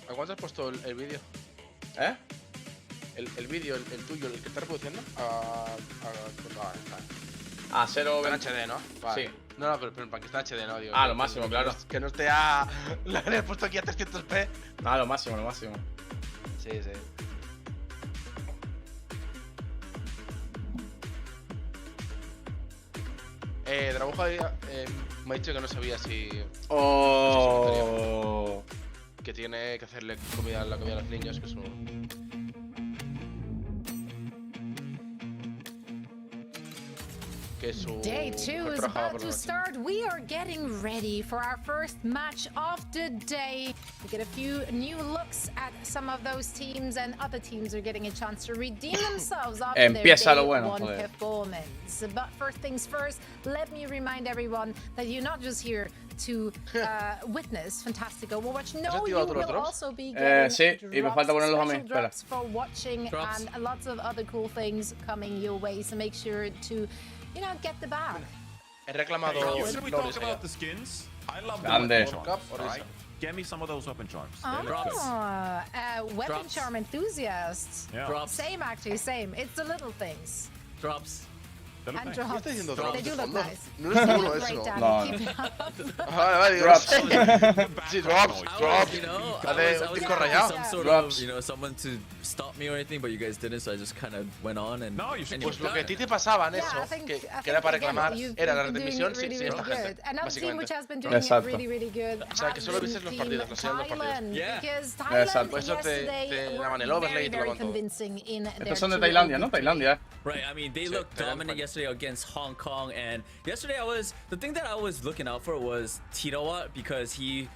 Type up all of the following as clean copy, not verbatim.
¿A cuánto has puesto el vídeo? ¿Eh? El vídeo, el tuyo, el que está reproduciendo. A 0. En HD, ¿no? Vale. Sí. No, pero para que está en HD, ¿no? Digo, Lo máximo, claro. Que no esté a. Lo he puesto aquí a 300p. Lo máximo, lo máximo. Sí, sí. Drabujo me ha dicho que no sabía si. Oh. Que tiene que hacerle la comida a los niños, que es un. Day 2 is about to start. We are getting ready for our first match of the day. We get a few new looks at some of those teams, and other teams are getting a chance to redeem themselves after their day one performance. But first things first, let me remind everyone that you're not just here to witness fantastic Overwatch. No, you will also be getting special drops for watching and lots of other cool things coming your way. So make sure to get the bag. He reclamado. Should we talk about the skins? I love the weapon charms. Right? Get me some of those weapon charms. Weapon charm enthusiast. Yeah. Same, actually, same. It's the little things. Drops. And drops. They do look nice. No es uno eso. No. Vale, drops. Sí, drops. Someone to stop me or anything, but you guys didn't, so I just kind of went on and. No, you should. Pues lo que a ti te pasaba en eso, que era para reclamar, era la retransmisión sin esta gente. Básicamente. Exacto. O sea, que solo viste los partidos, los segundos partidos. Exacto. Por eso te daban el overlay y te lo daban todo. Estos son de Tailandia, ¿no? Tailandia. Right, I mean, they looked dominant yesterday against Hong Kong, and yesterday the thing that I was looking out for was Titowat, because he,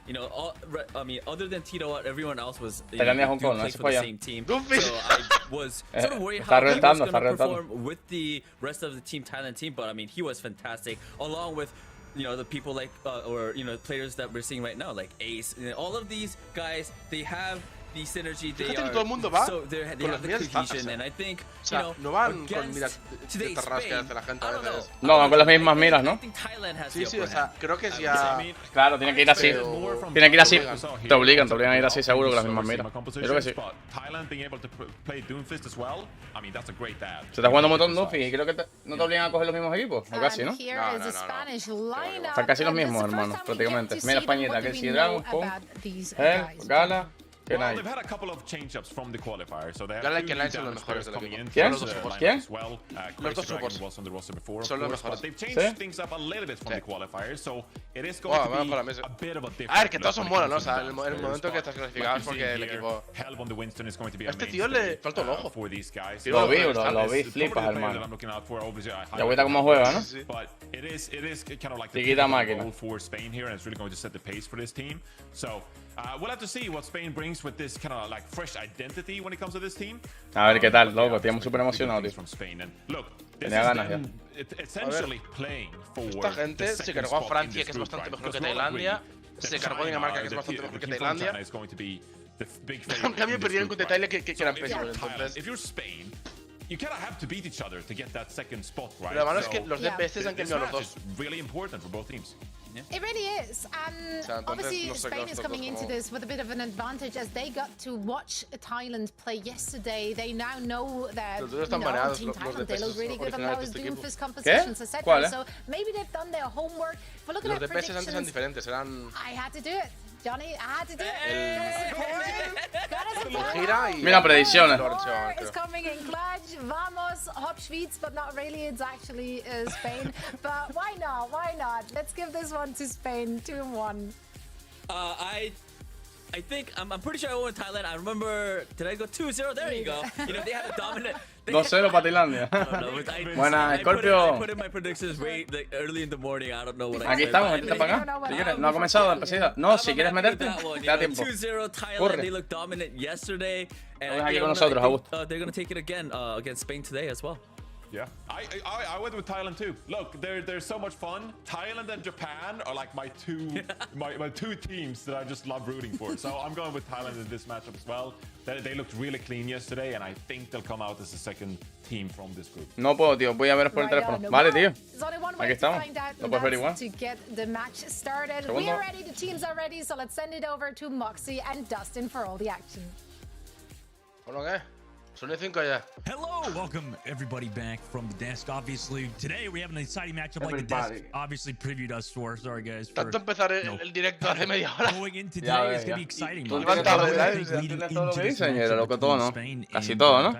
other than Titowat, everyone else was Hong Kong, play for the same team. So I was sort of worried how he was going to perform with the rest of the Team Thailand team, but I mean, he was fantastic, along with the people like, players that we're seeing right now, like Ace, all of these guys, they have the synergy, they have the cohesion, and I think, no van con miras de terras que hace la gente a veces. No, van con las mismas miras, ¿no? Sí, o sea, creo que ya. Claro, tienen que ir así. Tienen que ir así. Te obligan a ir así seguro con las mismas miras. Yo creo que sí. Se está jugando un montón Duffy y creo que no te obligan a coger los mismos equipos. O casi, ¿no? Están casi los mismos, hermano, prácticamente. Mira Españita, que si Dragon, Pum, Gala. Well, they've had a couple of change-ups from the qualifier, so they have Like y son los mejores del equipo. ¿Quién? Los dos supports was on the roster before, son los course, mejores. but they've changed things up a little bit from the qualifier, so it is going to be a bit of a different. A ver, que todos son buenos, ¿no? O sea, en el momento que estás clasificado es porque el equipo. Este tío le falta un ojo. Lo vi, flipas, hermano. La vuelta como juega, ¿no? Chiquita máquina. We'll have to see what Spain brings with this kind of like fresh identity when it comes to this team. A ver qué tal, loco, estamos súper emocionados, tío. Tenía ganas ya. Esta gente se cargó a Francia, que es bastante mejor que Tailandia. Se cargó a Dinamarca, que es bastante mejor que Tailandia. En cambio, perdieron contra Tailandia, que eran pésimos. Entonces, you kind of have to beat each other to get that second spot, right? Lo malo es que los DPS han cambiado los dos. Really important for both teams. It really is, and obviously Spain is coming into this with a bit of an advantage as they got to watch Thailand play yesterday. They now know that Team Thailand, they look really good on those Doomfist compositions, etc. So maybe they've done their homework. But look at los DPS antes eran diferentes, eran. I had to do it. Johnny, I had to do it. Mira, predicciones. It's coming in clutch. Vamos, Hopschwitz, but not really. It's actually Spain. But why not? Why not? Let's give this one to Spain. 2-1. I think I'm pretty sure I won Thailand. I remember. Did I go 2-0? There you go. They had a dominant. 2-0 para Tailandia. Buena, Scorpio. I put in my predictions early in the morning. I don't know what Aquí estamos, vete para acá. Si quieres, no ha comenzado, empezado. No, si quieres meterte, te da tiempo. 2-0 Thailand. They looked dominant yesterday. And aquí con nosotros, Augusto. They're going to take it again against Spain today as well. Yeah, I went with Thailand too. Look, they're so much fun. Thailand and Japan are like my two teams that I just love rooting for. So I'm going with Thailand in this matchup as well. They looked really clean yesterday, and I think they'll come out as the second team from this group. No puedo, tío. Voy a ver por el teléfono. Vale, tío. Aquí estamos. No puedes ver igual. To get the match started. We are ready. The teams are ready. So let's send it over to Moxie and Dustin for all the action. ¿Qué? Son de 5 ya. Hello, welcome everybody back from the desk. Obviously, today we have an exciting matchup like the desk obviously previewed us for. Sorry guys. Tanto empezar el directo hace media hora. Going in today is going to be exciting. Casi todo, ¿no?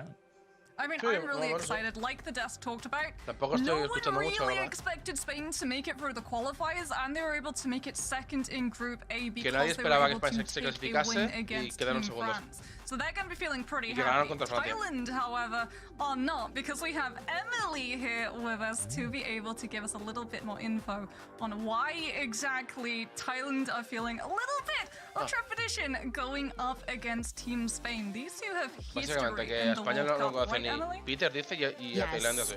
I mean, I'm really excited. Like the desk talked about, no one really expected Spain to make it through the qualifiers, and they were able to make it second in Group A because they were able to take a win against Team France. So they're going to be feeling pretty happy. Thailand, however, are not, because we have Emily here with us to be able to give us a little bit more info on why exactly Thailand are feeling a little bit of trepidation going up against Team Spain. These two have history in the World Cup, right, Emily? Peter dice y a Tailandia sí.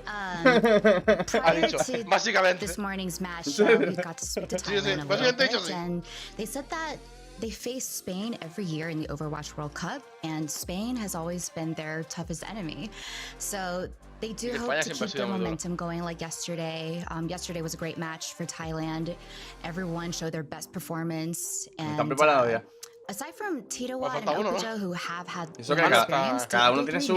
Prior to this morning's match, we got to speak to Thailand a little bit, and they said that they face Spain every year in the Overwatch World Cup, and Spain has always been their toughest enemy. So they do hope to keep their momentum going like yesterday. Yesterday was a great match for Thailand. Everyone showed their best performance. And aside from Titawa and Okujo, who have had experience, cada uno tiene su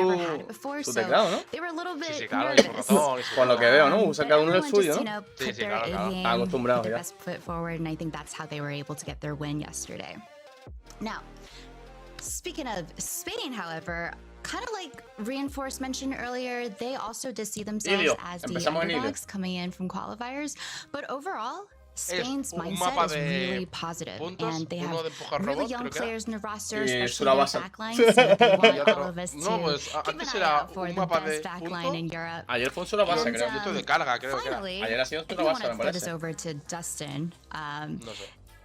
teclado, ¿no? they were a little bit nervous. Por lo que veo, ¿no? Usa cada uno el suyo, ¿no? Put their best foot forward, and I think that's how they were able to get their win yesterday. Now, speaking of Spain, however, kind of like Reinforce mentioned earlier, they also did see themselves as the underdogs coming in from qualifiers, but overall, Spain's mindset is really positive, and they have really young players in the roster, especially their backline, so they want all of us to keep an eye out for the best backline in Europe. Ayer fue un solo base, creo. Finally, I want to throw this over to Dustin.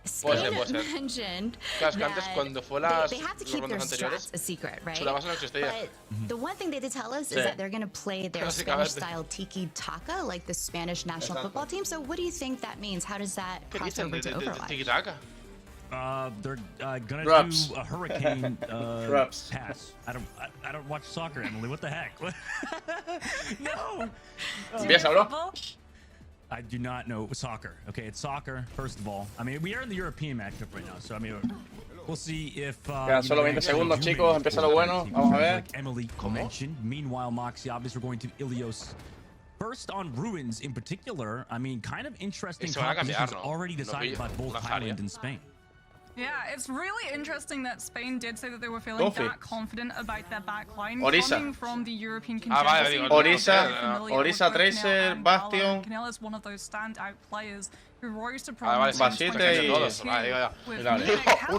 Spain mentioned that they have to keep their strats a secret, right? But the one thing they did tell us is that they're going to play their Spanish-style tiki-taka, like the Spanish national football team. So what do you think that means? How does that cross over to Overwatch? They're gonna do a hurricane pass. I don't watch soccer, Emily. What the heck? No. I do not know soccer. Okay, it's soccer, first of all. I mean, we are in the European matchup right now, so I mean, we'll see if solo 20 segundos, chicos, empieza lo bueno. Vamos a ver. Like Emily mentioned. Meanwhile, Moxie, obviously, we're going to Ilios. First on Ruins in particular, I mean, kind of interesting compositions already decided by both Thailand and Spain. Yeah, it's really interesting that Spain did say that they were feeling that confident about their backline coming from the European contingent. Orisa, Tracer, Bastion. Canela is one of those standout players who rose to prominence Basite un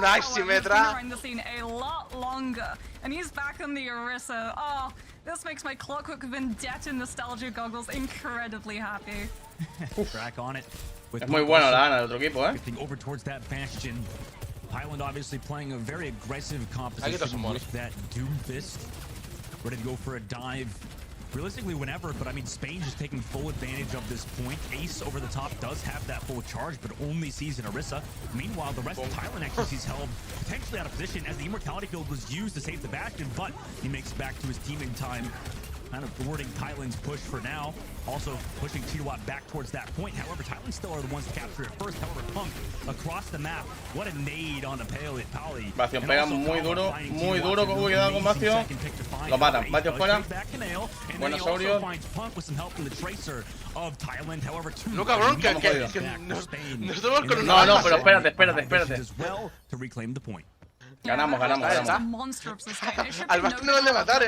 Aximetra in the scene a lot longer, and he's back on the Orisa. Oh, this makes my Clockwork Vendetta nostalgia goggles incredibly happy. Crack on it. Es muy bueno la Ana del otro equipo, Over towards that Bastion. Thailand obviously playing a very aggressive composition with that Doom Fist. Ready to go for a dive. Realistically, whenever, but I mean, Spain just taking full advantage of this point. Ace over the top does have that full charge, but only sees an Orisa. Meanwhile, the rest of Thailand actually sees held potentially out of position as the Immortality Field was used to save the Bastion, but he makes it back to his team in time. Kind of thwarting Thailand's push for now. Also pushing Titawa back towards that point. However, Thailand still are the ones to capture it first. However, Punk across the map. What a nade on the Pali. Bastion pega muy duro, cuidado con Bastion. Lo matan, Bastion fuera. Buenos Saurio. No, cabrón, que no, pero espérate. Ganamos. Al Bastion no lo han de matar,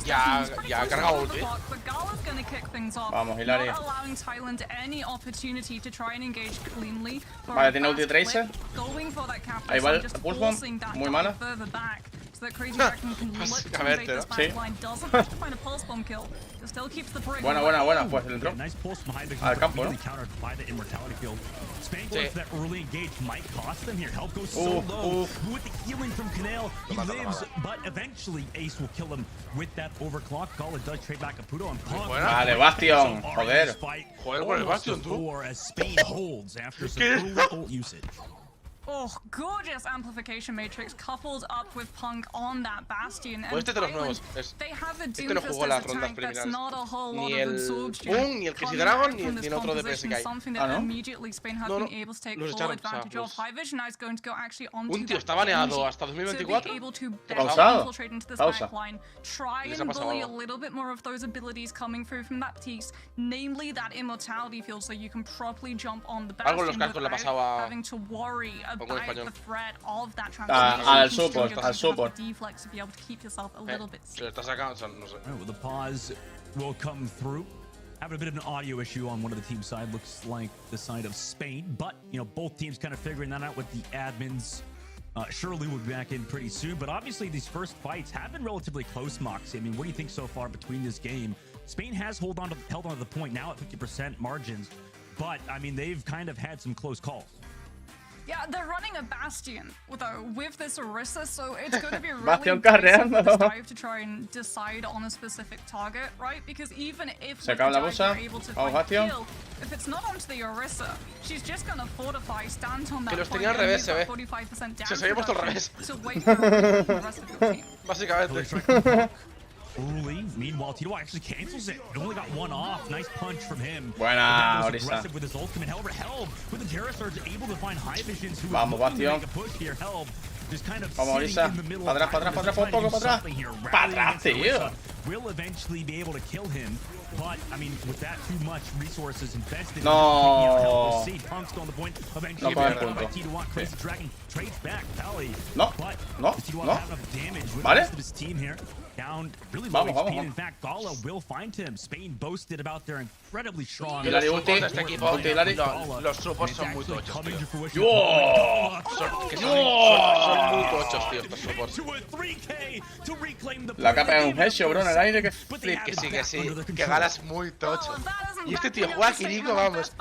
Ya. Ya, cargado ulti. Vamos, Hilary. Vale, tiene ulti Tracer. Ahí va el Pulse Bomb, muy mala. that Crazy Dragon can look to invade this backline, doesn't have to find a pulse bomb kill. It still keeps the break. Buena, pues el drop. Nice pulse from Hybrid. Al campo, ¿no? Countered by the immortality field. Spain goes that early engage might cost them here. Health goes so low. With the healing from Canal, he lives, but eventually Ace will kill him with that overclock. Gala does trade back a Puto on Punk. Vale, Bastion, joder. Joder, con el Bastion, tú. As Spain holds after some brutal usage. Oh, gorgeous amplification matrix coupled up with Punk on that Bastion. Pues este de los nuevos. They have a Este no jugó las rondas preliminares. Ni el ni el Crazy Dragon, ni el otro de PS que hay. Ah, ¿no? Un tío está baneado hasta 2024. Pausado. Pausa. Try and bully a little bit more of those abilities coming through from Baptiste, namely that immortality field, so you can properly jump on the Bastion without having to worry about the threat of that transformation. Al support. Deflex to be able to keep yourself a little bit safe. Well, the pause will come through. Having a bit of an audio issue on one of the team side. Looks like the side of Spain, but you know, both teams kind of figuring that out with the admins. Surely we'll be back in pretty soon, but obviously these first fights have been relatively close, Moxie. I mean, what do you think so far between this game? Spain has held on to the point now at 50% margins, but I mean, they've kind of had some close calls. Yeah, they're running a Bastion with this Orisa, so it's going to be really Bastion dive to try and decide on a specific target, right? Because even if you're able to find a kill, if it's not onto the Orisa, she's just going to fortify, stand on that point, and move that 45% down to wait for the rest of your team. Básicamente. Early. Meanwhile, Tito actually cancels it. It only got one off. Nice punch from him. Buena, aggressive with his ultimate. However, Helb with the Terra Surge able to find high visions who Vamos, make a push here. Helb just kind of sitting in the middle. Para atrás, tío. Will eventually be able to kill him, but I mean, with that too much resources invested. No. Punk's on the point. No con el punto. Crazy Dragon trades back. Pally. No. But no. Have enough damage with the Vale. rest of his team here. Down really low HP. In fact, Gala will find him. Spain boasted about their incredibly strong. Los supports de este equipo, los supports son muy tochos, tío. Son muy tochos, tío, estos supports. La capa es un headshot, bro, en el aire, que flip. Que sí. Que Gala es muy tocho. Y este tío juega Kiriko, vamos.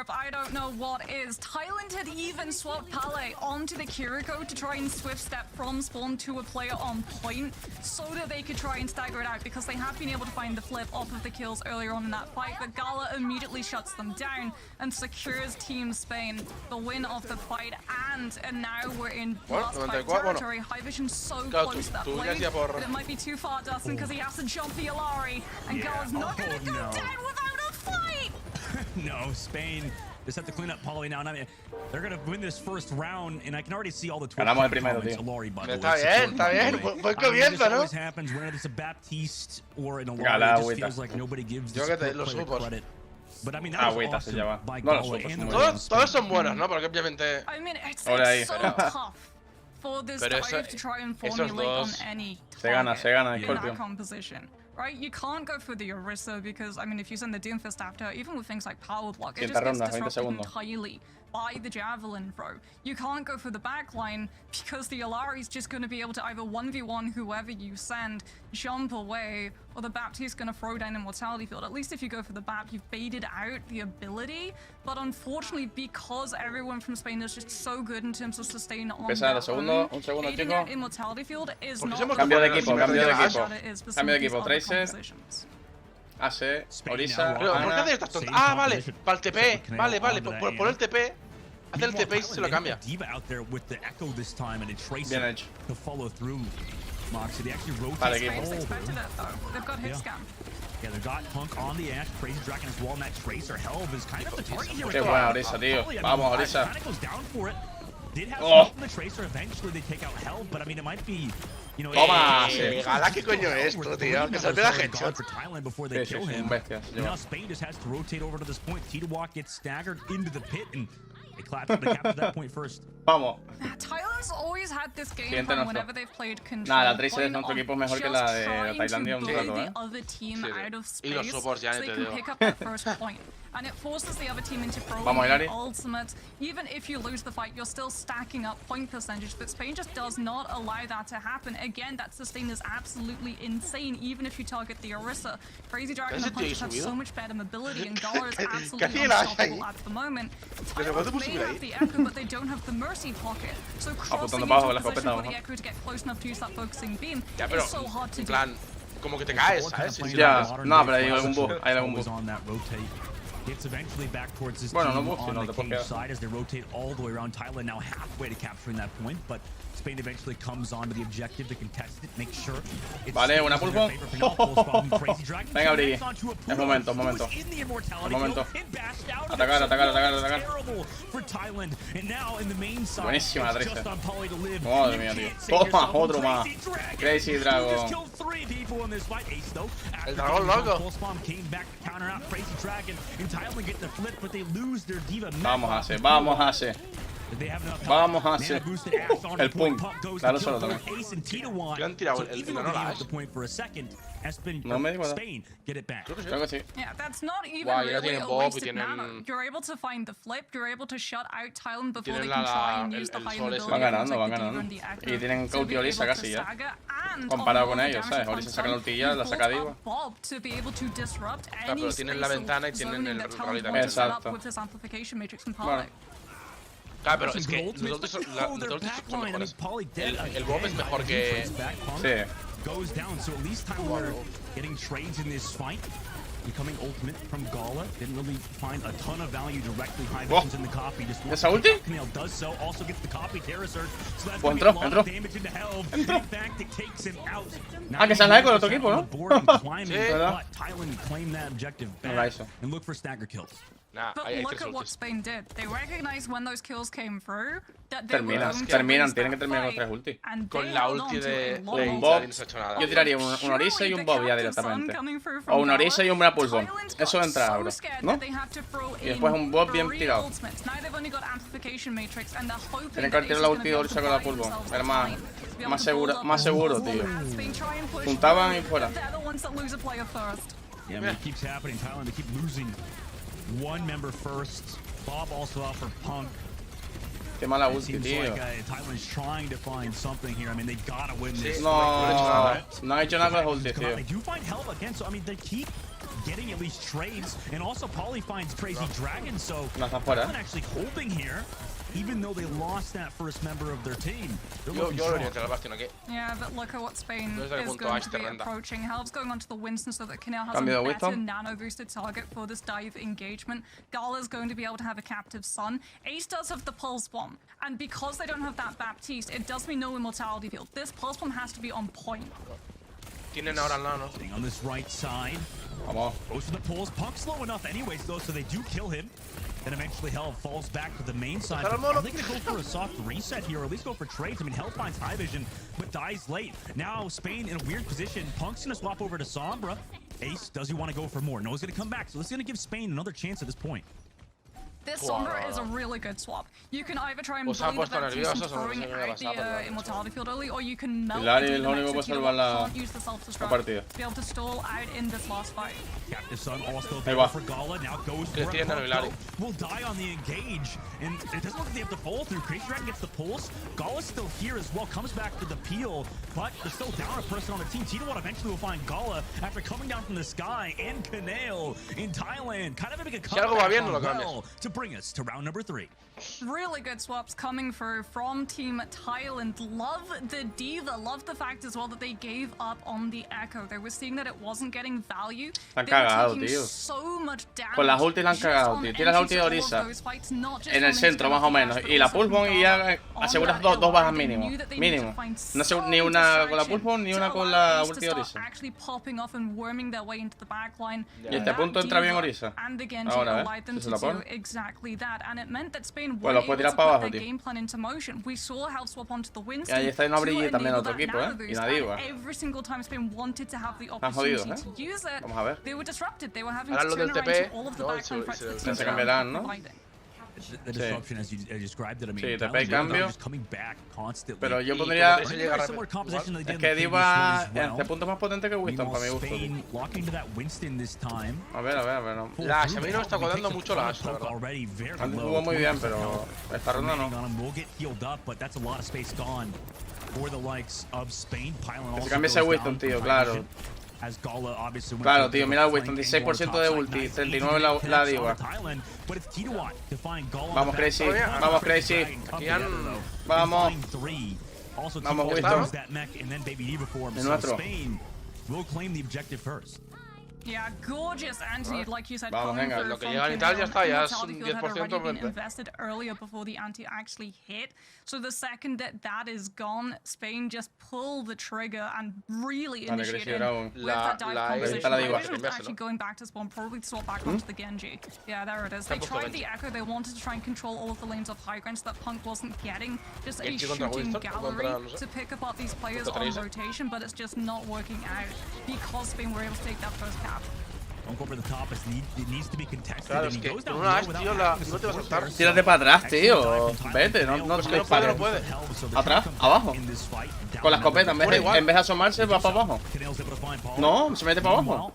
I don't know what is. Thailand had even swapped Pale onto the Kiriko to try and swift step from spawn to a player on point, so that they could try and stagger it out, because they have been able to find the flip off of the kills earlier on in that fight, but Gala immediately shuts them down and secures Team Spain the win of the fight, and now we're in last fight territory. High Vision so close to that plane, but it might be too far, Dustin, because he has to jump the Alari, and Gala's not going to go down without a fight! No, Spain just have to clean up Polly now. And I mean, they're going to win this first round, and I can already see all the ganamos el primero, tío. Está bien. Buen comienzo, ¿no? Always happens whether it's a Baptiste or an Alari. It just feels like nobody gives this player credit. But I mean, that was awesome by Gala and todos son buenos, ¿no? Porque obviamente. I mean, it's so tough for this dive to try and formulate on any target in that composition. Right, you can't go for the Orisa because, I mean, if you send the Doomfist after, even with things like Power Block, it just gets disrupted entirely by the Javelin throw. You can't go for the backline because the Alari's just going to be able to either 1v1 whoever you send, jump away, or the Baptiste's going to throw down Immortality Field. At least if you go for the Bap, you've baited out the ability, but unfortunately, because everyone from Spain is just so good in terms of sustaining on their own, baiting out Immortality Field is not Cambio de equipo, Tracer, AC, Orisa, ¿por qué haces estas tontas? Ah, vale, para el TP, vale, por el TP, hace el TP y se lo cambia. Bien hecho. Vale, equipo. Yeah, they got Punk on the Ash, Crazy Dragon as well, and that Tracer Helv is kind of the target here. Qué buena Orisa, tío. Vamos, Orisa. Goes down for it. Did have some from the Tracer. Eventually they take out Helv, but I mean, it might be, you know, Gala, ¿qué coño es esto, tío? Que se pega headshot. For Thailand before they kill him. Now Spain just has to rotate over to this point. Titawak gets staggered into the pit, and they capture that point first. Vamos. Thailand's always had this game plan whenever they've played control. Nada, la Tracer de nuestro equipo es mejor que la de Tailandia un rato, the other team out of space y los supports ya, so they can pick up that first point. and it forces the other team into throwing Hilary. ultimate. Even if you lose the fight, you're still stacking up point percentage, but Spain just does not allow that to happen. Again, that sustain is absolutely insane, even if you target the Orisa. Crazy Dragon and Punch have so much better mobility, and Gala is absolutely unstoppable at the moment. Thailand may have the Echo, but they don't have the Mercy pocket. So crossing into a position for the Echo to get close enough to use that focusing beam is so hard to do. Como que te caes, ¿sabes? Ya, no, pero hay algún bug, hay algún bug. It's eventually back towards this Bueno, team no on the cage side as they rotate all the way around. Thailand now halfway to capturing that point, but Spain eventually comes on to the objective to contest it, make sure it's vale, una pulpo. Venga, Bri. Es momento, momento. Es momento. Atacar, atacar, atacar, atacar. Buenísima la 13. Madre mía, tío. Toma, otro más. Crazy Dragon. El dragón loco. Vamos a hacer, vamos a hacer. Vamos a hacer el punk. Claro, solo también. ¿Le han tirado el Nanola? No me digo nada. Creo que sí. Yeah, that's not even really a wasted nano. You're able to find the flip, you're able to shut out Thailand before they can try and use the high mobility. Van ganando. Y tienen Cauti Orisa casi ya. Comparado con ellos, ¿sabes? Orisa saca la ultilla, la saca Diva. Pero tienen la ventana y tienen el rally también. Exacto. Bueno. Claro, pero es que nosotros somos mejores. El Bob es mejor que... Sí. Becoming ultimate from Gala didn't really find a ton of value directly. High visions in the copy. Just ¿Esa ulti? does so. Also gets the copy terror surge. So that's Entró. Ah, que se la con el otro equipo, ¿no? Sí, Thailand claimed that objective back and look for stagger kills. Nah, but look at what Spain did. They recognized when those kills came through that they terminan, tienen que terminar con 3 ulti. Con la ulti de un Bob, yo tiraría un Orisa y un Bob ya directamente. O un Orisa y un Pulse Bomb. Eso entra, bro, ¿no? Y después un Bob bien tirado. Tienen que haber tirado la ulti de Orisa con la Pulse Bomb. Era más seguro, tío. Juntaban y fuera. Yeah, it keeps happening. Thailand, they keep losing one member first. Bob also out for Punk. Qué mala ulti, tío. Thailand's trying to find something here. I mean, they gotta win this. No ha hecho nada con las ultis, tío. They do find help again, so I mean, they keep getting at least trades, and also Polly finds Crazy Dragon, so Thailand actually holding here. Even though they lost that first member of their team. Yeah, but look at what Spain is going to be approaching. Help's going onto the Winston so that Canel has a better nano-boosted target for this dive engagement. Gala's going to be able to have a captive Sun. Ace does have the Pulse Bomb, and because they don't have that Baptiste, it does mean no immortality field. This Pulse Bomb has to be on point. Tienen ahora el nano. On this right side. Goes for the pulls. Punk's slow enough anyways, though, so they do kill him. Then eventually Hell falls back to the main side. Are they going to go for a soft reset here, or at least go for trades? I mean, Hell finds high vision, but dies late. Now Spain in a weird position. Punk's going to swap over to Sombra. Ace, does he want to go for more? No, he's going to come back, so this is going to give Spain another chance at this point. This Sombra is a really good swap. You can either try and bully the Baptiste throwing out the immortality field early, or you can melt the can't use the self-destruct to be able to stall out in this last fight. Captive Sun also there for Gala, now goes for a will die on the engage, and it doesn't look like they have to pull through. Crazy Dragon gets the pulse. Gala's still here as well, comes back to the peel, but there's still down a person on the team. Tito eventually will find Gala after coming down from the sky, and Canale in Thailand, kind of making a comeback to bring us to round number 3. Really good swaps coming through from Team Thailand. Love the Diva. Love the fact as well that they gave up on the Echo. They were seeing that it wasn't getting value. Han cagado, tío. So much damage. Con las ultis la han cagado, tío. Tienes la ulti de Orisa en el centro, más o menos. Y la Pulse Bomb y ya aseguras dos bajas mínimo. Mínimo. No ni una con la Pulse Bomb ni una con la ulti de Orisa. Y este punto entra bien Orisa. Ahora, si se la pone. Pues lo puede tirar para abajo, tío. Y ahí está una brilla también otro equipo, y una Diva. Están jodidos, Vamos a ver. Ahora lo del TP, no, se cambiarán, ¿no? the disruption as you described it. I mean, sí, TP cambio. Just coming back constantly. Pero yo pondría similar composition they did es que Diva en este punto es más potente que Winston para mi gusto. Spain locking to that Winston this time. A ver, no. A mí no me está cuadrando mucho la Ashe, la verdad. Antes jugó muy bien, pero esta ronda no. We'll get healed up, but that's a lot of space gone for the likes of Spain. Que se cambie ese Winston, tío, claro. Claro, tío, mira el Winston, 16% de ulti, 39 la Diva. Vamos, Crazy, vamos, Crazy. Vamos. Vamos, Winston. Es nuestro. Yeah, gorgeous, Anthony. Like you said, vamos, venga, lo que llega en Italia está, ya es un 10% invested earlier before the anti actually hit. So the second that is gone, Spain just pull the trigger and really initiate with that dive composition. Actually going back to spawn, probably to swap back onto the Genji. Yeah, there it is. They tried the Echo. They wanted to try and control all of the lanes of high ground so that Punk wasn't getting just a shooting gallery to pick up these players on rotation, but it's just not working out because Spain were able to take that first cap. Don't go over the top, it needs to be contested. Claro, es que con una Ashe, tío, no te vas a saltar. Tírate para atrás, tío. Vete, no puede. Atrás, abajo. Con la escopeta, en vez de asomarse, va para abajo. No, se mete para abajo.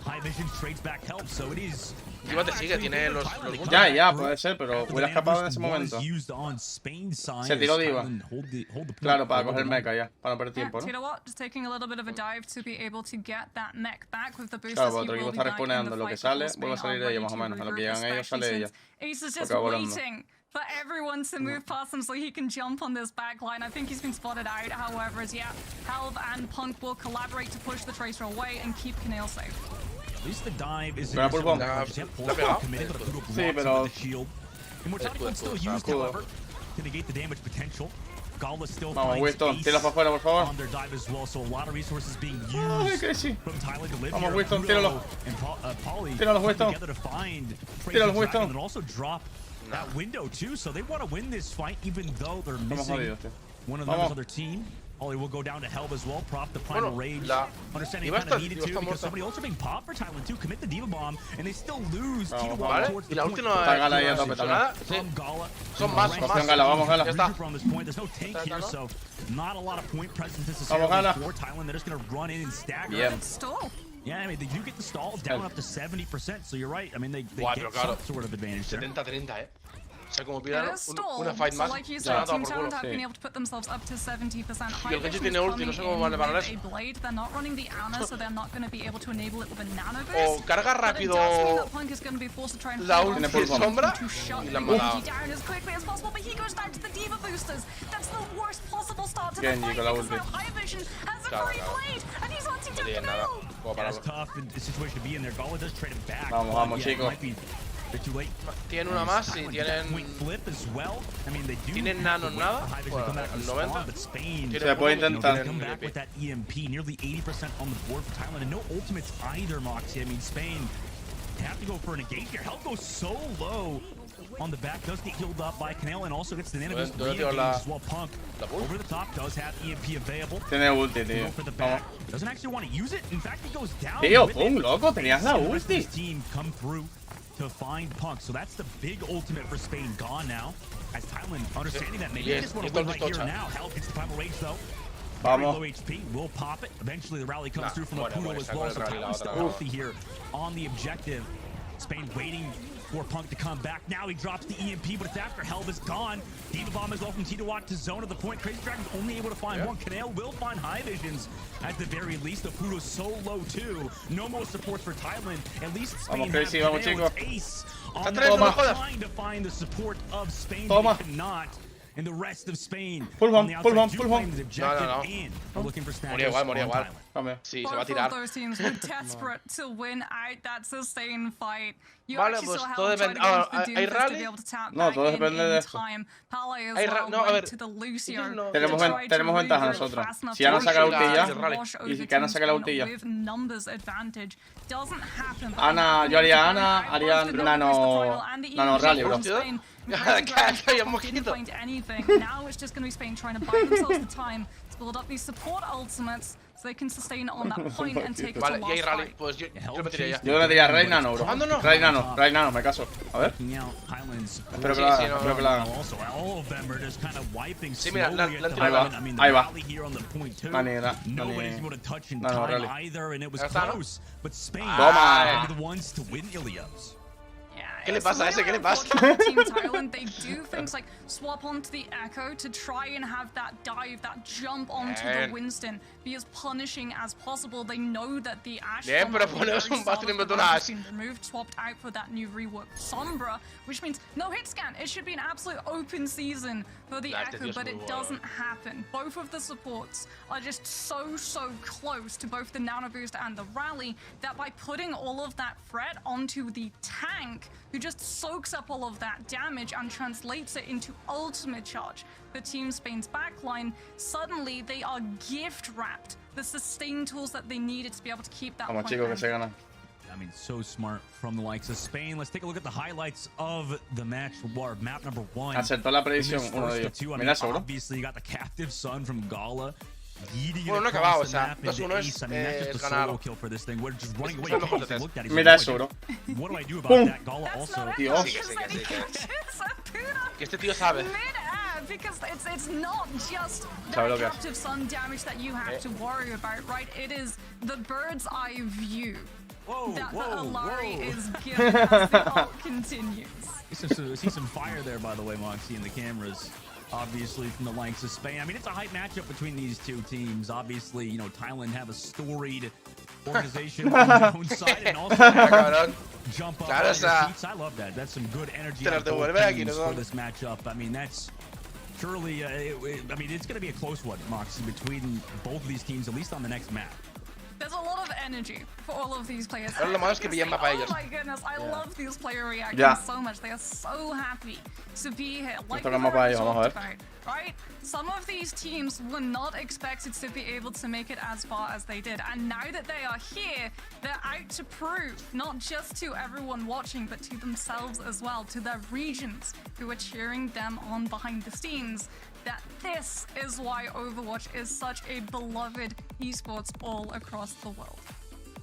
Diva te sigue, tiene los Ya, puede ser, pero hubiera escapado en ese momento. Se tiró Diva. Claro, para coger mecha ya, para no perder tiempo, ¿no? Claro, otro equipo está respondiendo. Lo que sale, vuelve a salir ella más o menos. A lo que llegan ellos, sale ella. Porque volando. For everyone to move past him so he can jump on this backline. I think he's been spotted out. However, Halv and Punk will collaborate to push the Tracer away and keep Kanale safe. At least the dive is committed, sí, pero Immortality can still use, however, to negate the damage potential. Gala still vamos, Winston, tira para afuera, por favor. On their dive as well, so a lot of resources being used from Thailand to live vamos, here. Winston, tíralo. Tíralo, Winston. Tíralo, Winston. And also drop that window too, so they want to win this fight even though they're missing one of the members of their team. Ollie will go down to Helb as well, prop the primal rage. Understanding kind of needed to because somebody also being popped for Thailand too. Commit the Diva Bomb and they still lose. Vale, y la última Gala ya tope también. Son más. Gala, vamos, Gala. There's no tank here, so not a lot of point presence necessarily for Thailand. They're just going to run in and stagger. Yeah, I mean, they do get the stall down up to 70%, so you're right. I mean, they get some sort of advantage there. 70-30, O sea, como pidan una fight más, se van a tomar por culo. Y el Genji tiene ulti, no sé cómo van a parar eso. O carga rápido la ulti sombra y la han matado. Genji con la ulti. Claro. No tiene nada. Puedo pararlo. Vamos, chicos. Tienen una más, sí, tienen nano nada, bueno, al 90. Se puede intentar. On the back does get healed up by Kanale and also gets the nano boost as well. Punk over the top does have EMP available. Tiene ulti, tío. Doesn't actually want to use it. In fact, it goes down. Tío, pum, loco, tenías la ulti. Team come through to find Punk. So that's the big ultimate for Spain gone now. As Thailand understanding that maybe they just want to win right here now. Help gets the primal rage though. Very low HP, will pop it. Eventually the rally comes through from Apoyado as well. So Thailand's still healthy here on the objective. Spain waiting for Punk to come back. Now he drops the EMP, but it's after Helb is gone. Diva Bomb as well from T2Watt to zone at the point. Crazy Dragon's only able to find one. Kanale will find high visions at the very least. Apoyado's so low too. No more support for Thailand. At least Spain has Kanale ace on the trying to find the support of Spain. They cannot. And the rest of Spain pull home. Moría igual. Sí, se va a tirar. Vale, pues todo depende. ¿Hay rally? No, todo depende de esto. No, a ver. Tenemos ventaja nosotros. Si Ana saca la ulti ya, y si Ana saca la ulti ya. Ana, yo haría nano rally, bro. Calla, mosquito. Now it's just going to be Spain trying to buy themselves the time to build up these support ultimates. so they can sustain on that point and take it to Vale, y last hay rally, fight. pues yo me tiraría ya. Yo le diría Rey Nano, bro. Ah, no. Rey Nano, me caso. A ver. Espero que la haga, espero que la haga. Sí, mira, la han tirado. Ahí va. Nani, no, rally. ¿Ya está, no? Toma. ¿Qué le pasa a ese? ¿Qué le pasa? Team Thailand, they do things like swap onto the Echo to try and have that dive, that jump onto the Winston, be as punishing as possible. They know that the Ashe Bien, pero poneos un bastón en vez de una Ashe. removed, swapped out for that new rework Sombra, which means no hit scan. It should be an absolute open season for the Echo, but it doesn't happen. Both of the supports are just so close to both the Nano Boost and the Rally that by putting all of that threat onto the tank, who just soaks up all of that damage and translates it into ultimate charge. The Team Spain's backline, suddenly they are gift-wrapped the sustain tools that they needed to be able to keep that point. Chico que se gana. I mean, so smart from the likes of Spain. Let's take a look at the highlights of the match. Map number 1. Acertó la predicción uno de ellos. Mira eso, bro. Obviously, you got the captive son from Gala. Bueno, no ha acabado, o sea, 2-1 es ganar. Mira eso, bro. ¡Pum! Tío. Que este tío sabe. Because it's not just the captive sun damage that you have to worry about, right? It is the bird's eye view that Alari is giving as the ult continues. See some fire there, by the way, Moxie, in the cameras. Obviously, from the likes of Spain. I mean, it's a hype matchup between these two teams. Obviously, you know, Thailand have a storied organization on their own side, and also jump up out of their seats. I love that. That's some good energy for this matchup. I mean, that's surely, I mean, it's going to be a close one, Moxie, between both of these teams, at least on the next map. There's a lot of energy for all of these players. Oh my goodness, I love these player reactions so much. They are so happy to be here. Like we already talked about, right? Some of these teams were not expected to be able to make it as far as they did. And now that they are here, they're out to prove, not just to everyone watching, but to themselves as well, to their regions who are cheering them on behind the scenes, that this is why Overwatch is such a beloved esports all across the world.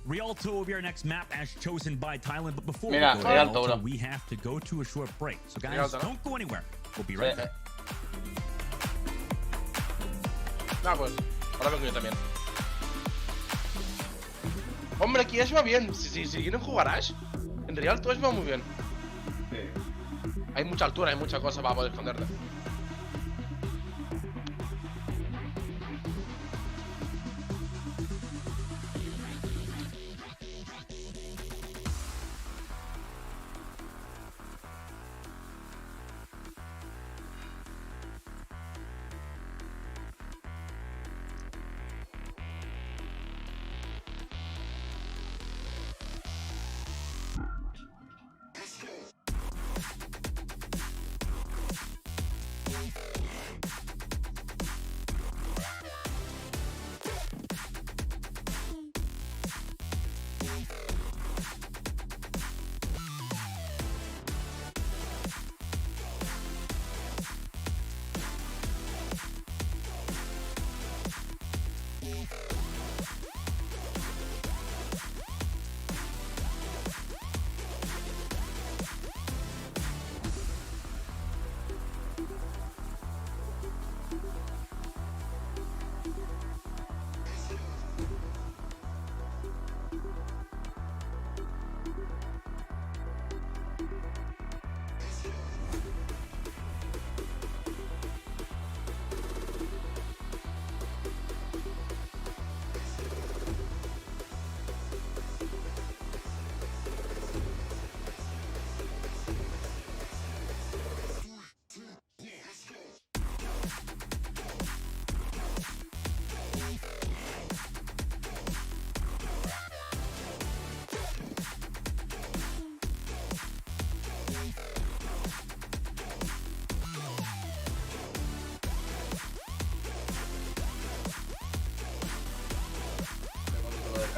Rialto will be our next map as chosen by Thailand, but before Mira, we go Rialto, we have to go to a short break. So guys, don't go anywhere. We'll be right back. Nah, pues, ahora vengo yo también. Hombre, aquí Ash va bien. Si quieren jugar Ash, en Rialto Ash va muy bien. Hay mucha altura, hay mucha cosa para poder esconderte.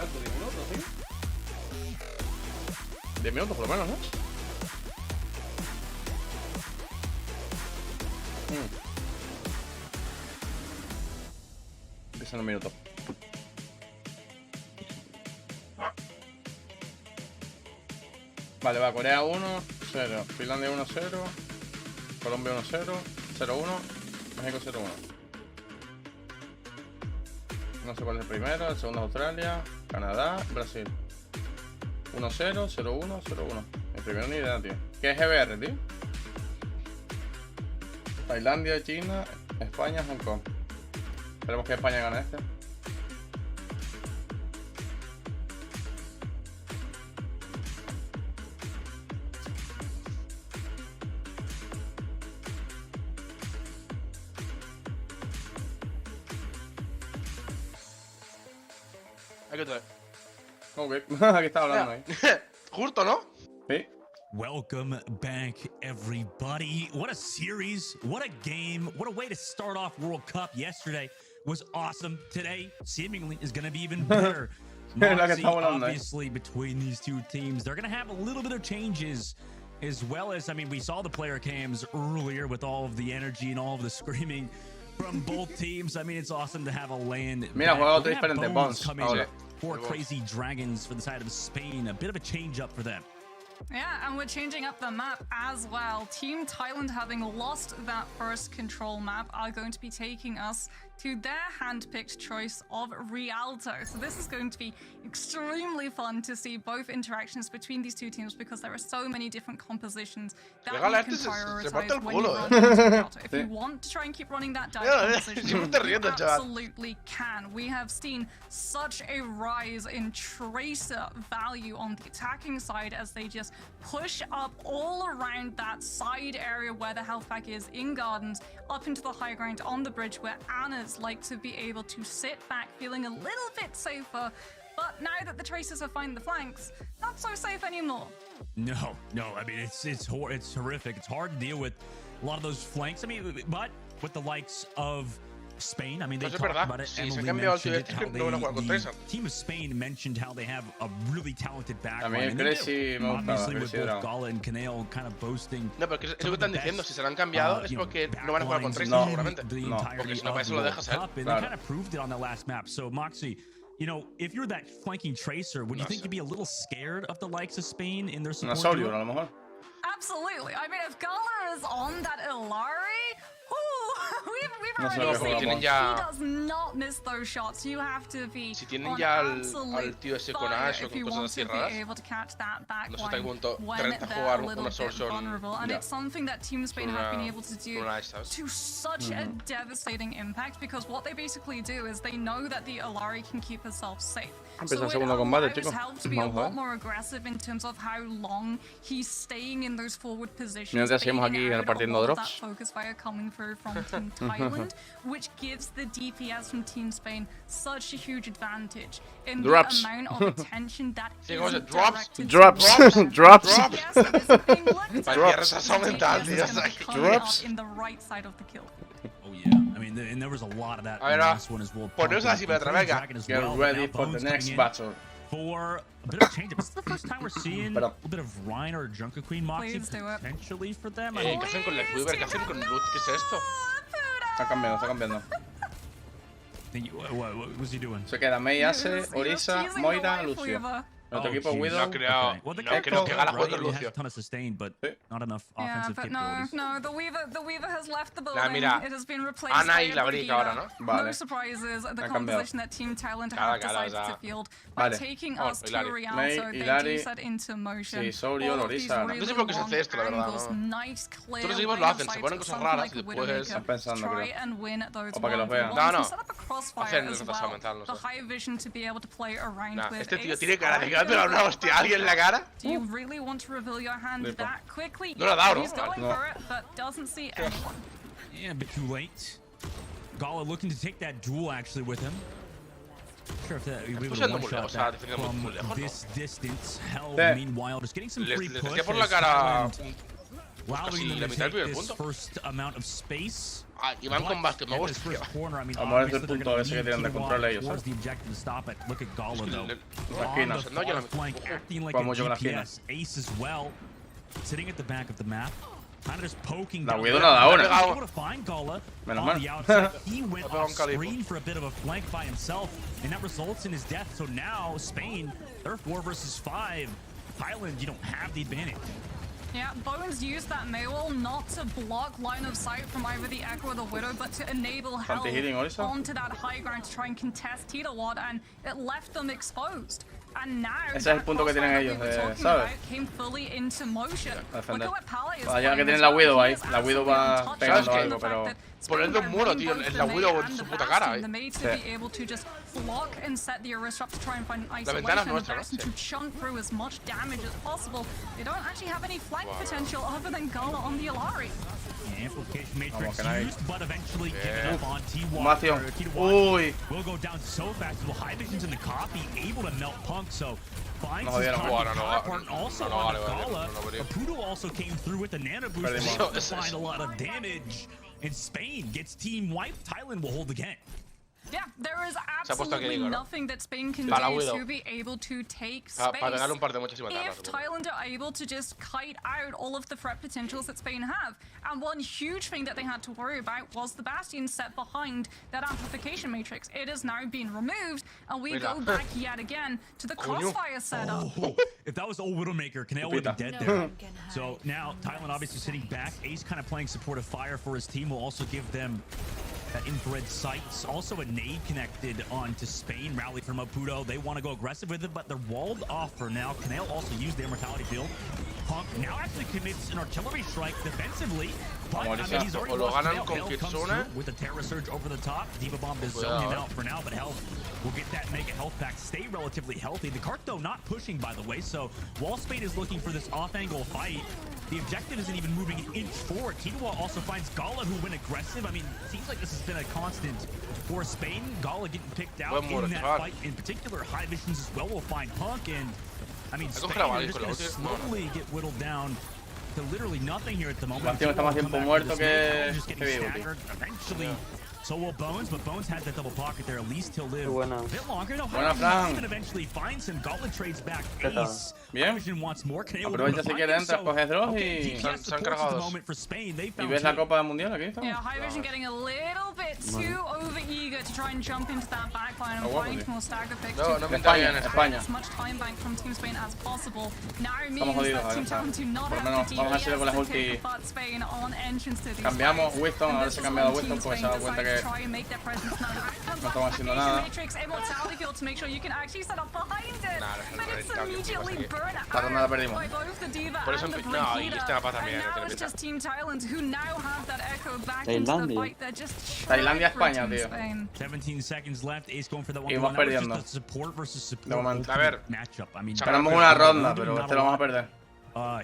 ¿10 minutos, sí? 10 minutos por lo menos, ¿no? Empieza en un minuto. Vale, va, Corea 1-0, Finlandia 1-0, Colombia 1-0, 0-1, México 0-1. No sé cuál es el primero, el segundo es Australia, Canadá, Brasil. 1-0, 0-1, 0-1. El primero ni idea, tío. ¿Qué es GBR, tío? Tailandia, China, España, Hong Kong. Esperemos que España gane este. Aquí estoy. Ok, aquí estaba hablando ahí. Justo, ¿no? Sí. Welcome back, everybody. What a series, what a game, what a way to start off World Cup. Yesterday was awesome. Today, seemingly, is going to be even better. Moxie, obviously, between these two teams, they're going to have a little bit of changes, as well as, I mean, we saw the player cams earlier with all of the energy and all of the screaming from both teams. I mean, it's awesome to have a land. Mira, juega otro diferente, Bones. For Crazy Dragons for the side of Spain. A bit of a change up for them. Yeah, and we're changing up the map as well. Team Thailand, having lost that first control map, are going to be taking us to their hand-picked choice of Rialto. So this is going to be extremely fun to see both interactions between these two teams, because there are so many different compositions that you can prioritize when you run into Rialto. If you want to try and keep running that dive composition, you absolutely can. We have seen such a rise in tracer value on the attacking side as they just push up all around that side area where the health pack is in gardens, up into the high ground on the bridge where Anna's like to be able to sit back feeling a little bit safer. But now that the tracers have found the flanks, not so safe anymore. No, I mean, it's horrific. It's hard to deal with a lot of those flanks. I mean, but with the likes of Spain, I mean, they talked about it. Emily mentioned it, how the team of Spain mentioned how they have a really talented backline. Obviously, with both Gala and Canale kind of boasting. No, pero es lo que están diciendo. Si se lo han cambiado es porque no van a jugar con Tracer, seguramente. No, porque si no, para eso lo dejas, and they kind of proved it on that last map. So, Moxie, you know, if you're that flanking tracer, would you think you'd be a little scared of the likes of Spain in their support? Absolutely. I mean, if Gala is on that Illari, we've already seen he does not miss those shots. You have to be on absolute fire if you want to be able to catch that back line when they're a little bit vulnerable. And it's something that Team Spain have been able to do to such a devastating impact, because what they basically do is they know that the Illari can keep herself safe. So it allows help to be a lot more aggressive in terms of how long he's staying in those forward positions. That focus fire coming through from Team Thailand, which gives the DPS from Team Spain such a huge advantage in the amount of attention that isn't directed drops. Yes, that isn't being looked at. Drops in the right side of the kill. Oh yeah, I mean, and there was a lot of that in this one as well. Get ready for the next battle. For a bit of change up. This is the first time we're seeing a little bit of Ryan or Junker Queen Moxie potentially for them. ¿Qué hacen con Like Weaver? ¿Qué hacen con Loot? ¿Qué es esto? Está cambiando. What was he doing? Se queda Mei, Ace, Orisa, Moira, Lucio. Nuestro equipo Widow. No creo que gana juego Lucio. A ton of sustain, but not enough offensive capabilities. No, the Weaver has left the building. Mira, it has been replaced Ana by y la Brica ahora, ¿no? Vale. No surprises. The composition that Team Thailand have decided to field by taking us to Rialto. They do set into motion. Sí, Sorio, Orisa. No sé por qué se hace esto, la verdad. Todos los equipos lo hacen, se ponen cosas raras y después están pensando, creo. O para que los vean. No. Hacen el retraso mental, no sé. Este tío tiene cara de que va a pegar una hostia a alguien en la cara. No lo ha dado, ¿no? Yeah, a bit too late. Gala looking to take that duel actually with him. Sure if that we would have one shot that from this distance. Hell, meanwhile, just getting some free push. Allowing them to take this first amount of space. Y van con básquet, me gusta. Vamos a ver el punto ese que tienen de control ellos. The objective to stop it. Look at Gala though. No, yo flank, acting like a GPS. Ace as well, sitting at the back of the map. Kind of just poking. La Widow la da una. Able to find Gala on the outside. He went off screen for a bit of a flank by himself, and that results in his death. So now Spain, they're 4 versus 5. Thailand, you don't have the advantage. Yeah, Bones used that Maywall not to block line of sight from either the Echo or the Widow, but to enable help onto that high ground to try and contest Titawad, and it left them exposed. And now ese es el punto que tienen ellos, ¿sabes? Came fully into motion. Defender. Ya que tienen la Widow ahí, la Widow va pegando algo, pero... Ponerle un muro, tío, es la Widow en su puta cara, La ventana es nuestra, ¿no? To chunk through as much damage as possible. They don't actually have any flank potential other than Gala on the Alari. Amplification matrix used, but eventually given up on Matthew. Uy. Will go down so fast. Well, High Vision's in the copy, able to melt Punk, so finds his counterpart also on the Gala. Apoyado also came through with the nano boost to find a lot of damage. And Spain gets team wiped. Thailand will hold again. Yeah, there is absolutely nothing that Spain can do to be able to take space. If Thailand are able to just kite out all of the threat potentials that Spain have. And one huge thing that they had to worry about was the Bastion set behind that amplification matrix. It has now been removed, and we go back yet again to the crossfire setup. Oh, if that was old Widowmaker, Canale would be dead there. So now Thailand obviously sitting back. Ace kind of playing supportive fire for his team will also give them infrared sights. Also a nade connected onto Spain. Rally from Apoyado. They want to go aggressive with it, but they're walled off for now. Canale also used the immortality build. Punk now actually commits an artillery strike defensively. But I mean, he's already lost Canale. With the Terror Surge over the top. Diva Bomb is zoning him out for now, but health will get that mega health pack. Stay relatively healthy. The cart, though, not pushing, by the way. So while Spain is looking for this off-angle fight, the objective isn't even moving an inch forward. Titawad also finds Gala, who went aggressive. I mean, it seems like this has been a constant for Spain. Gala getting picked out in that fight. In particular, High Visions as well will find Punk. And, I mean, Spain are just going to slowly get whittled down to literally nothing here at the moment. Just getting staggered. Eventually, so will Bones, but Bones had that double pocket there. At least he'll live a bit longer. No, even eventually finds him. Gauntlet trades back Ace. Vision wants more. Aprovecha si quiere, entra, coge dos y se han cargado dos. Y ves la Copa Mundial aquí. Yeah, High Vision getting a little bit too over-eager to try and jump into that backline and find more stagger picks. España. As much time bank from Team Spain as possible. Now it means that Team Talent do not have the DPS, but Spain on entrance to these fights. Cambiamos Winston, ahora se ha cambiado Winston porque se ha dado cuenta que no estamos haciendo nada. La ronda la perdimos. Por eso no, y este mapa también. Tailandia, España, tío. 17 seconds left. Ace going for the y vamos perdiendo. De momento. A ver, ganamos una ronda, pero este lo vamos a perder.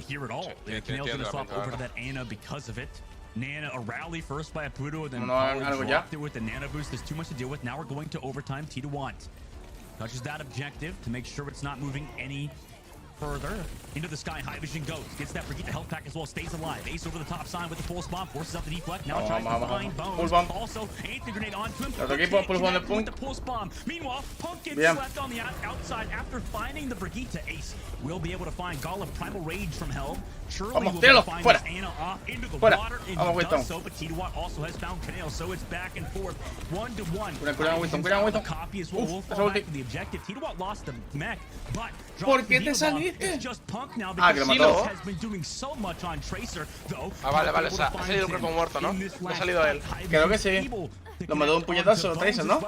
Here at all. Canale's going to swap over to that Ana because of it. Nana, a rally first by Apoyado, then dropped it with the Nana boost. There's too much to deal with. Now we're going to overtime. Titawad touches that objective to make sure it's not moving any further. Into the sky, High Vision goes. Gets that Brigitte health pack as well. Stays alive. Ace over the top sign with the pulse bomb. Forces out the deflect. Now tries to find Bones. Also, ain't the grenade onto him. With the pulse bomb. Meanwhile, Punk gets left on the outside after finding the Brigitte. Ace will be able to find Gala Primal Rage from hell. Surely will be able to find this Ana off into the water. And he does so, but Titawad also has found Canale. So it's back and forth. 1-1. The copy as well. Will fall back to the objective. Titawad lost the mech, but it's just Punk now because Silas has been doing so much on Tracer, though. Vale, se ha salido un cuerpo muerto, ¿no? No ha salido él. Creo que sí. Lo mandó un puñetazo, Tracer, ¿no?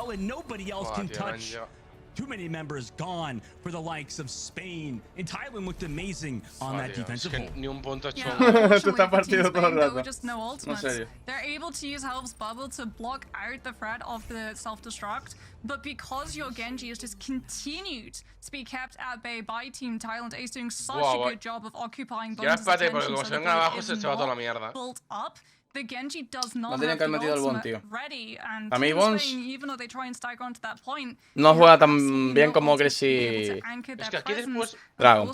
Too many members gone for the likes of Spain. And Thailand looked amazing on that defensive hold. Ni un punto hecho. Esto está partido todo el rato. No serio. They're able to use Help's Bubble to block out the threat of the self-destruct, but because your Genji has just continued to be kept at bay by Team Thailand, Ace doing such a good job of occupying Bones' attention so that it is not built up. The Genji does not have the ultimate ready, and Spain, even though they try and stagger onto that point, no juega tan bien como Crazy Dragon.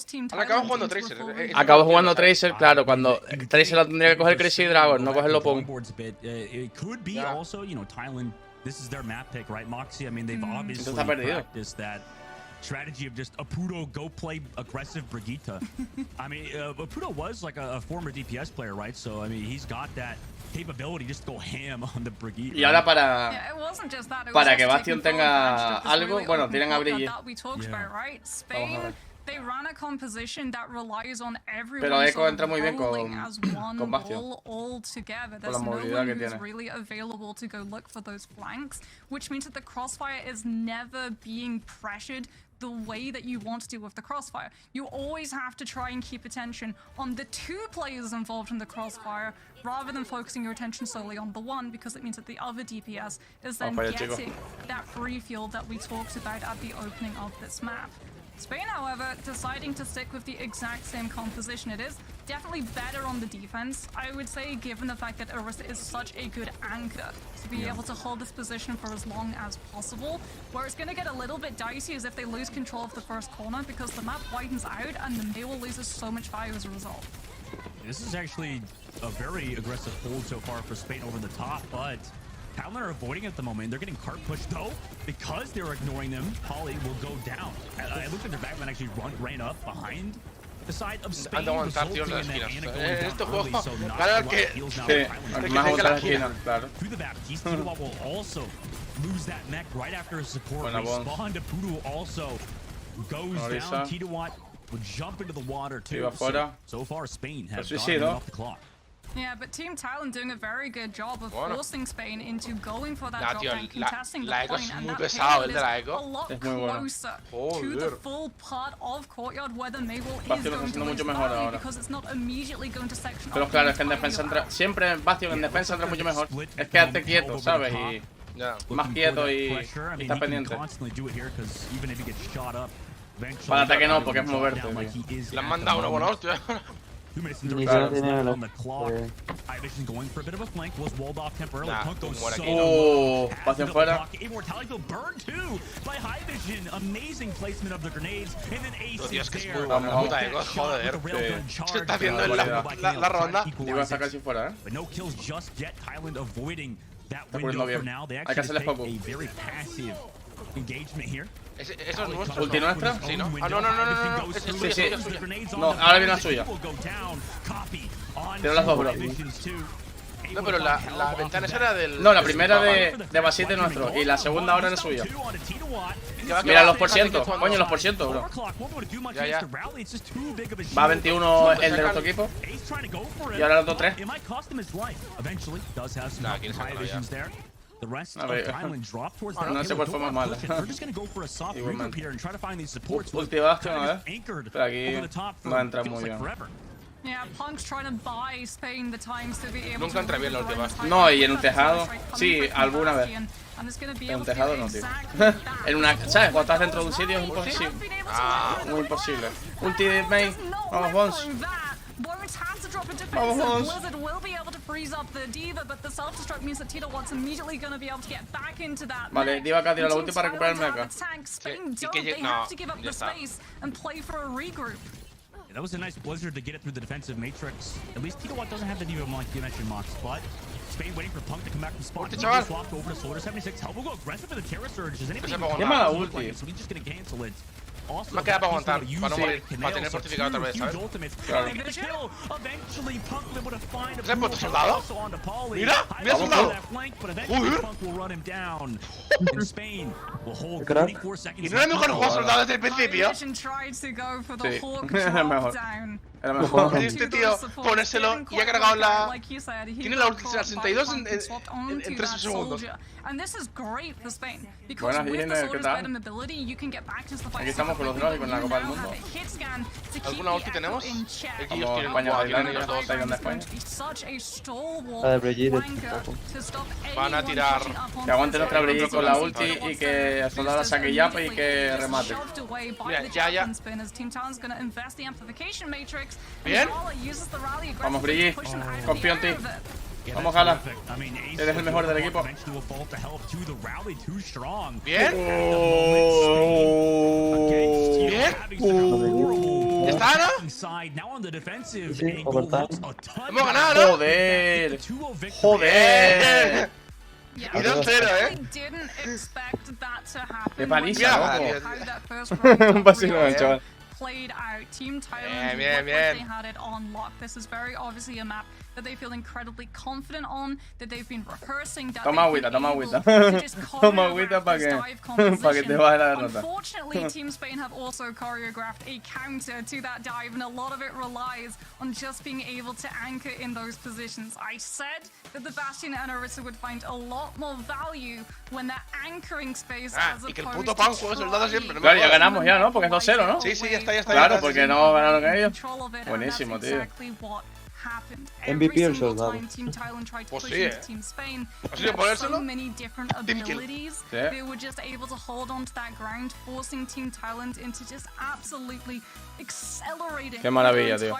Acabo jugando Tracer, claro, cuando Tracer la tendría que coger Crazy Dragon, no cogerlo Punk. It could be also, you know, Thailand, this is their map pick, right, Moxie? I mean, they've obviously practiced that strategy of just Apoyado go play aggressive Brigitte. I mean, Apoyado was like a former DPS player, right? So I mean, he's got that capability just to go ham on the Brigitte. Y ahora para que Bastion tenga algo, bueno, tienen a Brigitte. Spain They ran a composition that relies on everyone Pero Echo entra muy bien as one con Bastion. all together. Por There's la no movilidad one que who's tiene. really available to go look for those flanks, which means that the crossfire is never being pressured the way that you want to do with the crossfire. You always have to try and keep attention on the 2 players involved in the crossfire rather than focusing your attention solely on the one, because it means that the other DPS is then getting that free field that we talked about at the opening of this map. Spain, however, deciding to stick with the exact same composition. It is definitely better on the defense, I would say, given the fact that Orisa is such a good anchor to be able to hold this position for as long as possible. Where it's going to get a little bit dicey is if they lose control of the first corner, because the map widens out and the Mail loses so much value as a result. This is actually a very aggressive hold so far for Spain over the top, but Talon are avoiding it at the moment. They're getting cart pushed though, because they're ignoring them. Polly will go down. It looks like their backman actually ran up behind the side of Spain, resulting in that Ana going down early, so not heals now. Through the back, Tidoa will also lose that mech right after his support respawn. To Pudu also goes down. Tidoa will jump into the water too. So far, Spain has gotten off the clock. Yeah, but Team Talon doing a very good job of forcing Spain into going for that drop and contesting the point, and that period is a lot closer to the full part of Courtyard where the Mabel is going to lose value, because it's not immediately going to section Pero claro, es que en defensa entra, siempre en Bastion en defensa entra mucho mejor. Es quedarte quieto, ¿sabes? Y más quieto y estar pendiente. Para ataque no, porque es moverte. Le han mandado una buena hostia. 2 minutes into on the clock. Vision going for a bit of a flank, was walled off temporarily. Punk goes so Bastion fuera. Immortality will burn too by High Vision. Amazing placement of the grenades, and then Ace is there. Joder, se está haciendo la ronda. Iba a sacar si fuera, But no kills just yet. Thailand avoiding that window for now. They actually take a very passive engagement here. ¿Eso es nuestro? ¿Ulti nuestra? Sí, ¿no? Ah, no. Es suya, sí. es suya. No, ahora viene la suya. Tiene las dos, bro. No, pero la ventana esa era del... No, la primera de Basite es nuestro. Y la segunda ahora es suya. Mira los porcientos. Coño, los porcientos, bro. Ya. Va a 21 el de nuestro equipo. Y ahora el otro 3. Nah, ¿quién saca ya? A ver, no sé cuál fue más mala. Ulti Bastion, a ver. Pero aquí no entra muy bien. Nunca entra bien la ulti Bastion. No, y en un tejado, sí, alguna vez. En un tejado no, tío. En una, ¿sabes? Cuando estás dentro de un sitio es imposible. Muy imposible. Ulti de main. Vamos, Bons. Vamos. Blizzard will be able to freeze up the Diva, but the self-destruct means that Tidoa's immediately going to be able to get back into that. Vale, Diva acá tira la ulti para recuperar el mecha. They have to give up the space and play for a regroup. That was a nice Blizzard to get it through the defensive matrix. At least Tidoa doesn't have the Diva like you mentioned, Mox, but Spain waiting for Punk to come back from spawn. Swapped over to Slaughter 76. Hell will go aggressive for the Terror Surge. Does anybody ulti. So he's just going to cancel it. Me queda para aguantar, para no morir, para tener fortificado otra vez, ¿sabes? Claro. ¿Se ha puesto soldado? ¡Mira! ¡Mira soldado! ¿Y no era mejor jugar soldado desde el principio? Sí, era mejor. Era mejor. Este tío, ponérselo y ha cargado la... Tiene la ulti 62 en 3 segundos. Buenas, Irene, ¿qué tal? Aquí estamos con los drones y con la Copa del Mundo. ¿Alguna ulti tenemos? Como España, Tailandia, Tailandia, España. Van a tirar... Que aguante nuestra Brigitte con la ulti y que el soldado la saque ya y que remate. Mira, ya. Bien. Vamos, Brigitte. Confío en ti. Vamos, Gala. Eres el mejor del equipo. Bien. Bien. ¿Está, no? Hemos ganado, ¿no? Joder. Joder. Y 2-0, Qué paliza, loco. Un vacilón, chaval. played out. Team Thailand looked like they had it on lock. This is very obviously a map that they feel incredibly confident on, that they've been rehearsing, that toma agüita, toma agüita. Toma agüita para que te baje la derrota. Unfortunately, Team Spain have also choreographed a counter to that dive, and a lot of it relies on just being able to anchor in those positions. I said that the Bastion and Orisa would find a lot more value when they're anchoring space as y que el puto pan juega soldado siempre. Claro, ya ganamos ya, ¿no? Porque es 2-0, ¿no? Sí, ya está. Claro, porque no ganaron ellos. Buenísimo, tío. MVP el soldado. Pues sí, ¿Has ido a ponérselo? They were just able to hold on to that ground, forcing Team Thailand into just absolutely accelerating. Qué maravilla, tío.